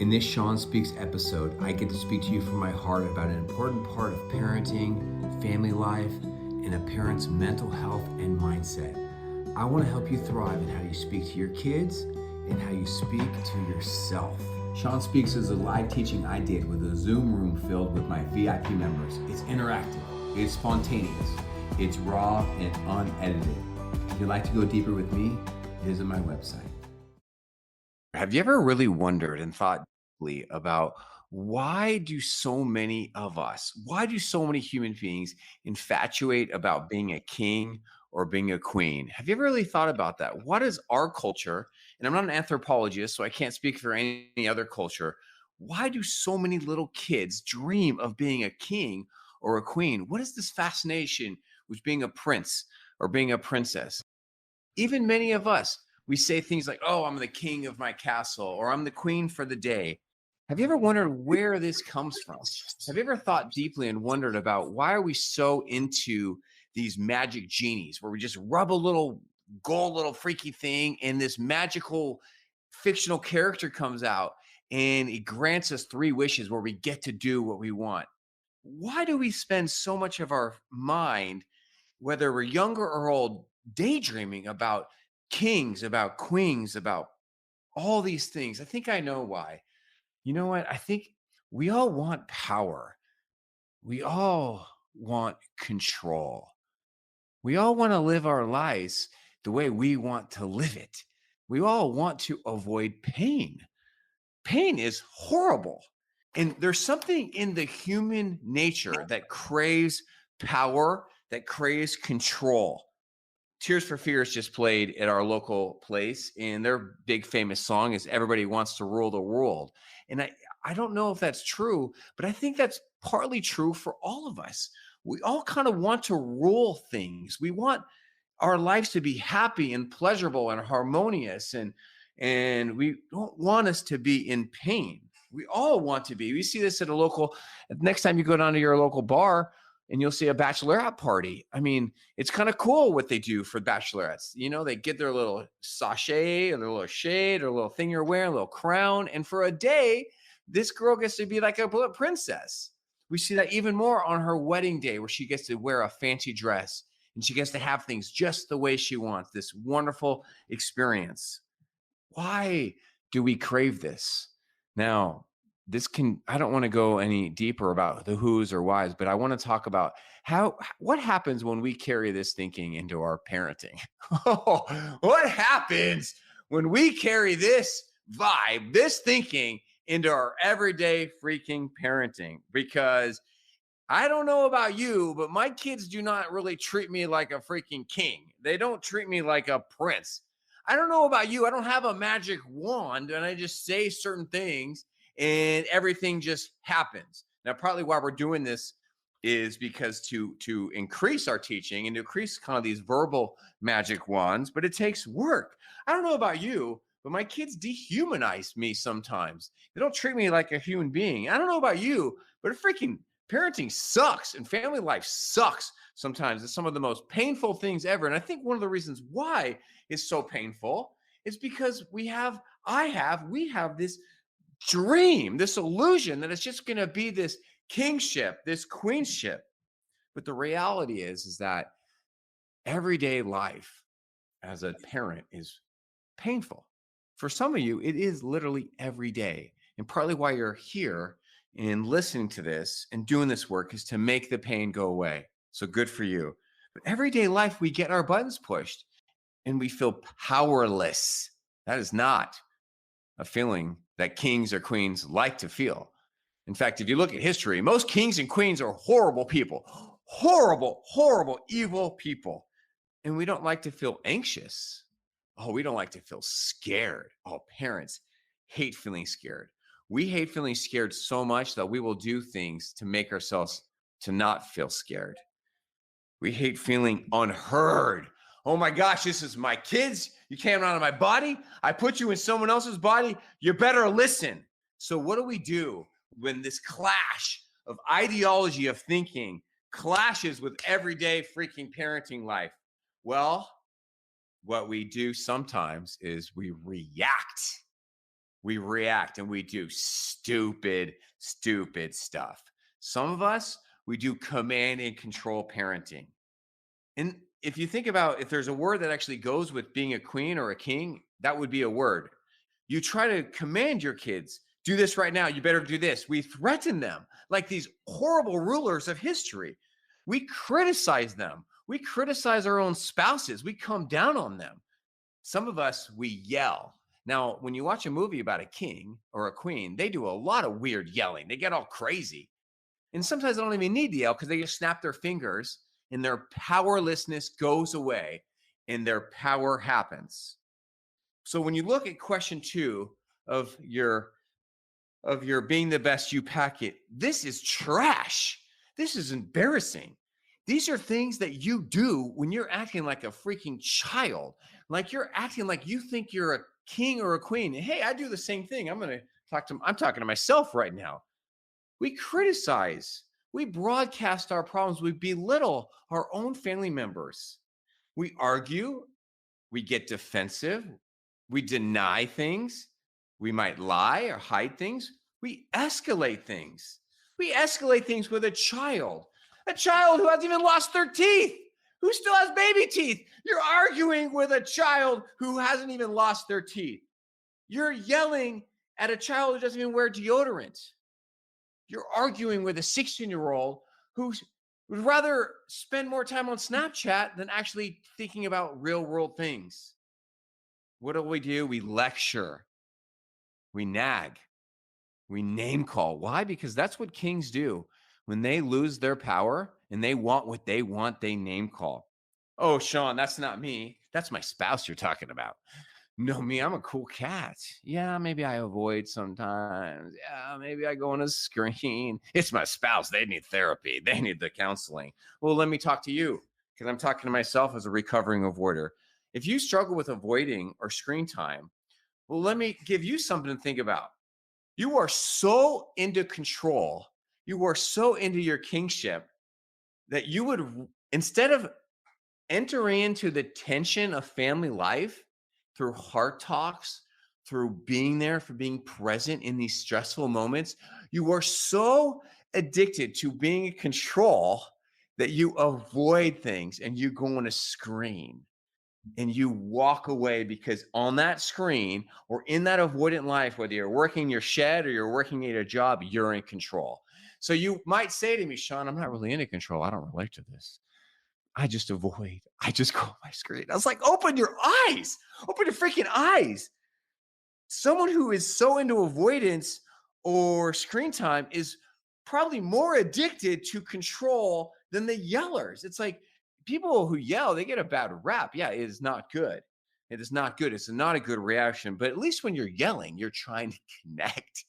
In this Sean Speaks episode, I get to speak to you from my heart about an important part of parenting, family life, and a parent's mental health and mindset. I want to help you thrive in how you speak to your kids and how you speak to yourself. Sean Speaks is a live teaching I did with a Zoom room filled with my VIP members. It's interactive, it's spontaneous, it's raw and unedited. If you'd like to go deeper with me, visit my website. Have you ever really wondered and thought deeply about why do so many human beings infatuate about being a king or being a queen? Have you ever really thought about that? What is our culture? And I'm not an anthropologist, so I can't speak for any other culture. Why do so many little kids dream of being a king or a queen? What is this fascination with being a prince or being a princess? Even many of us, we say things like, oh, I'm the king of my castle, or I'm the queen for the day. Have you ever wondered where this comes from? Have you ever thought deeply and wondered about why are we so into these magic genies where we just rub a little gold, little freaky thing, and this magical fictional character comes out and it grants us 3 wishes where we get to do what we want? Why do we spend so much of our mind, whether we're younger or old, daydreaming about kings, about queens, about all these things? I think I know why. You know what? I think we all want power. We all want control. We all want to live our lives the way we want to live it. We all want to avoid pain. Pain is horrible. And there's something in the human nature that craves power, that craves control. Tears for Fears just played at our local place, and their big famous song is Everybody Wants to Rule the World. And I don't know if that's true, but I think that's partly true for all of us. We all kind of want to rule things. We want our lives to be happy and pleasurable and harmonious, and we don't want us to be in pain. We all want to be. We see this at a local, next time you go down to your local bar and you'll see a bachelorette party. I mean, it's kind of cool what they do for bachelorettes. You know, they get their little sachet or their little shade or a little thing you're wearing, a little crown. And for a day, this girl gets to be like a princess. We see that even more on her wedding day, where she gets to wear a fancy dress and she gets to have things just the way she wants. This wonderful experience. Why do we crave this? Now, I don't want to go any deeper about the who's or whys, but I want to talk about what happens when we carry this thinking into our parenting. What happens when we carry this vibe, this thinking into our everyday freaking parenting? Because I don't know about you, but my kids do not really treat me like a freaking king. They don't treat me like a prince. I don't know about you. I don't have a magic wand and I just say certain things and everything just happens. Now, partly why we're doing this is because to increase our teaching and to increase kind of these verbal magic wands, but it takes work. I don't know about you, but my kids dehumanize me sometimes. They don't treat me like a human being. I don't know about you, but freaking parenting sucks and family life sucks sometimes. It's some of the most painful things ever. And I think one of the reasons why it's so painful is because we have this dream, this illusion that it's just going to be this kingship, this queenship. But the reality is that everyday life as a parent is painful. For some of you, it is literally every day. And partly why you're here and listening to this and doing this work is to make the pain go away. So good for you. But everyday life, we get our buttons pushed and we feel powerless. That is not a feeling that kings or queens like to feel. In fact, if you look at history, most kings and queens are horrible people, horrible, horrible, evil people. And we don't like to feel anxious. Oh, we don't like to feel scared. Oh, parents hate feeling scared. We hate feeling scared so much that we will do things to make ourselves to not feel scared. We hate feeling unheard. Oh my gosh, this is my kids. You came out of my body. I put you in someone else's body. You better listen. So what do we do when this clash of ideology of thinking clashes with everyday freaking parenting life? Well, what we do sometimes is we react. We react and we do stupid, stupid stuff. Some of us, we do command and control parenting. And if you think about if there's a word that actually goes with being a queen or a king, that would be a word. You try to command your kids, do this right now. You better do this. We threaten them like these horrible rulers of history. We criticize them. We criticize our own spouses. We come down on them. Some of us, we yell. Now, when you watch a movie about a king or a queen, they do a lot of weird yelling. They get all crazy. And sometimes they don't even need to yell because they just snap their fingers and their powerlessness goes away and their power happens. So when you look at question 2 of your being the best you pack it, this is trash. This is embarrassing. These are things that you do when you're acting like a freaking child, like you're acting like you think you're a king or a queen. Hey, I do the same thing. I'm talking to myself right now. We criticize, we broadcast our problems, we belittle our own family members. We argue, we get defensive, we deny things, we might lie or hide things, we escalate things. We escalate things with a child who hasn't even lost their teeth, who still has baby teeth. You're arguing with a child who hasn't even lost their teeth. You're yelling at a child who doesn't even wear deodorant. You're arguing with a 16-year-old who would rather spend more time on Snapchat than actually thinking about real world things. What do? We lecture, we nag, we name call. Why? Because that's what kings do. When they lose their power and they want what they want, they name call. Oh, Sean, that's not me. That's my spouse you're talking about. No, me, I'm a cool cat. Yeah, maybe I avoid sometimes. Yeah, maybe I go on a screen. It's my spouse. They need therapy. They need the counseling. Well, let me talk to you because I'm talking to myself as a recovering avoider. If you struggle with avoiding or screen time, well, let me give you something to think about. You are so into control, you are so into your kingship that you would, instead of entering into the tension of family life through heart talks, through being there, for being present in these stressful moments, you are so addicted to being in control that you avoid things and you go on a screen and you walk away because on that screen or in that avoidant life, whether you're working your shed or you're working at a job, you're in control. So you might say to me, Sean, I'm not really into control. I don't relate to this. I just avoid. I just go on my screen. I was like, open your eyes. Open your freaking eyes. Someone who is so into avoidance or screen time is probably more addicted to control than the yellers. It's like people who yell, they get a bad rap. Yeah, it is not good. It is not good. It's not a good reaction. But at least when you're yelling, you're trying to connect.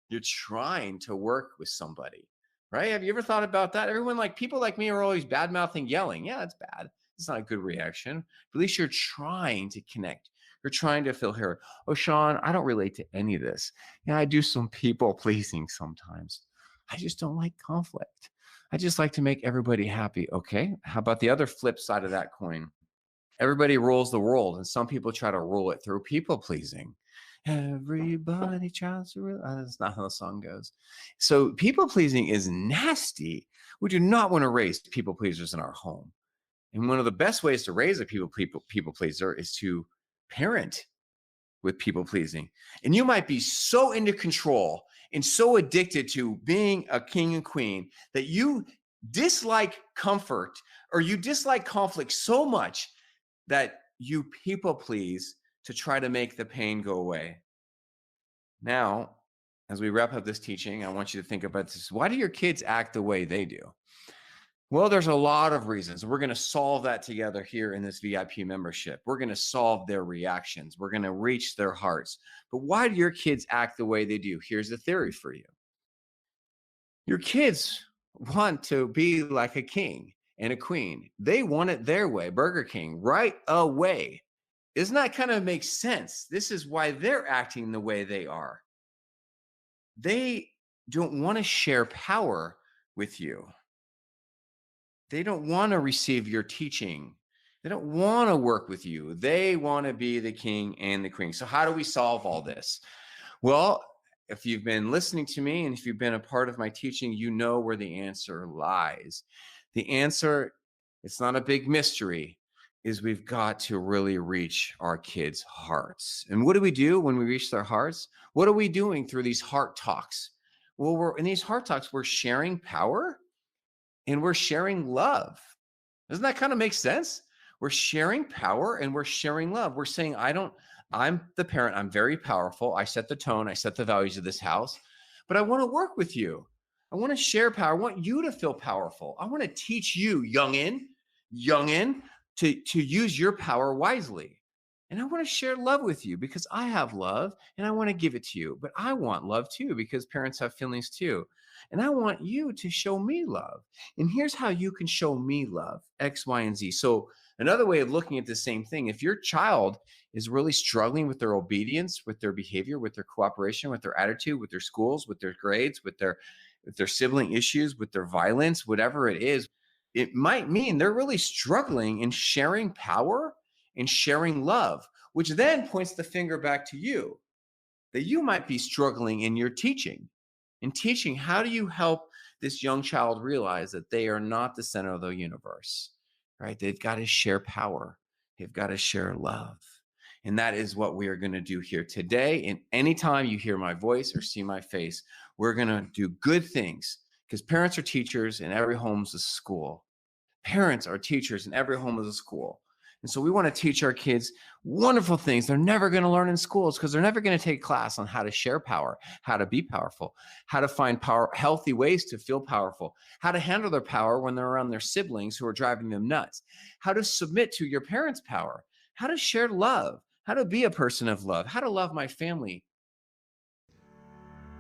You're trying to work with somebody, right? Have you ever thought about that? Everyone, like people like me, are always bad mouthing yelling. Yeah, it's bad. It's not a good reaction. But at least you're trying to connect. You're trying to feel heard. Oh, Sean, I don't relate to any of this. Yeah, I do some people pleasing sometimes. I just don't like conflict. I just like to make everybody happy. Okay. How about the other flip side of that coin? Everybody rules the world, and some people try to rule it through people pleasing. Everybody tries to rule. That's not how the song goes. So people pleasing is nasty. We do not want to raise people pleasers in our home. And one of the best ways to raise a people pleaser is to parent with people pleasing. And you might be so into control and so addicted to being a king and queen that you dislike comfort or you dislike conflict so much that you people please to try to make the pain go away. Now, as we wrap up this teaching, I want you to think about this. Why do your kids act the way they do? Well, there's a lot of reasons. We're going to solve that together here in this VIP membership. We're going to solve their reactions. We're going to reach their hearts. But why do your kids act the way they do? Here's the theory for you. Your kids want to be like a king and a queen. They want it their way, Burger King, right away. Doesn't that kind of make sense? This is why they're acting the way they are. They don't want to share power with you. They don't want to receive your teaching. They don't want to work with you. They want to be the king and the queen. So how do we solve all this? Well, if you've been listening to me and if you've been a part of my teaching, you know where the answer lies. The answer, it's not a big mystery, is we've got to really reach our kids' hearts. And what do we do when we reach their hearts? What are we doing through these heart talks? Well, we're in these heart talks, we're sharing power and we're sharing love. Doesn't that kind of make sense? We're sharing power and we're sharing love. We're saying, I'm the parent, I'm very powerful. I set the tone, I set the values of this house, but I want to work with you. I want to share power. I want you to feel powerful. I want to teach you, youngin, to use your power wisely. And I want to share love with you because I have love and I want to give it to you. But I want love too because parents have feelings too. And I want you to show me love. And here's how you can show me love, X, Y, and Z. So another way of looking at the same thing, if your child is really struggling with their obedience, with their behavior, with their cooperation, with their attitude, with their schools, with their grades, with their sibling issues, with their violence, whatever it is, it might mean they're really struggling in sharing power and sharing love, which then points the finger back to you that you might be struggling in your teaching. In teaching, how do you help this young child realize that they are not the center of the universe, right? They've got to share power. They've got to share love. And that is what we are going to do here today. And anytime you hear my voice or see my face, we're going to do good things because parents are teachers and every home is a school. Parents are teachers and every home is a school. And so we want to teach our kids wonderful things they're never going to learn in schools because they're never going to take class on how to share power, how to be powerful, how to find healthy ways to feel powerful, how to handle their power when they're around their siblings who are driving them nuts, how to submit to your parents' power, how to share love, how to be a person of love, how to love my family.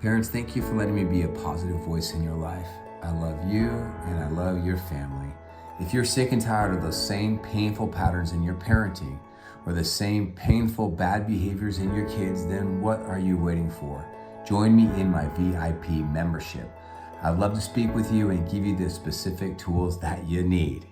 Parents, thank you for letting me be a positive voice in your life. I love you and I love your family. If you're sick and tired of those same painful patterns in your parenting or the same painful bad behaviors in your kids, then what are you waiting for? Join me in my VIP membership. I'd love to speak with you and give you the specific tools that you need.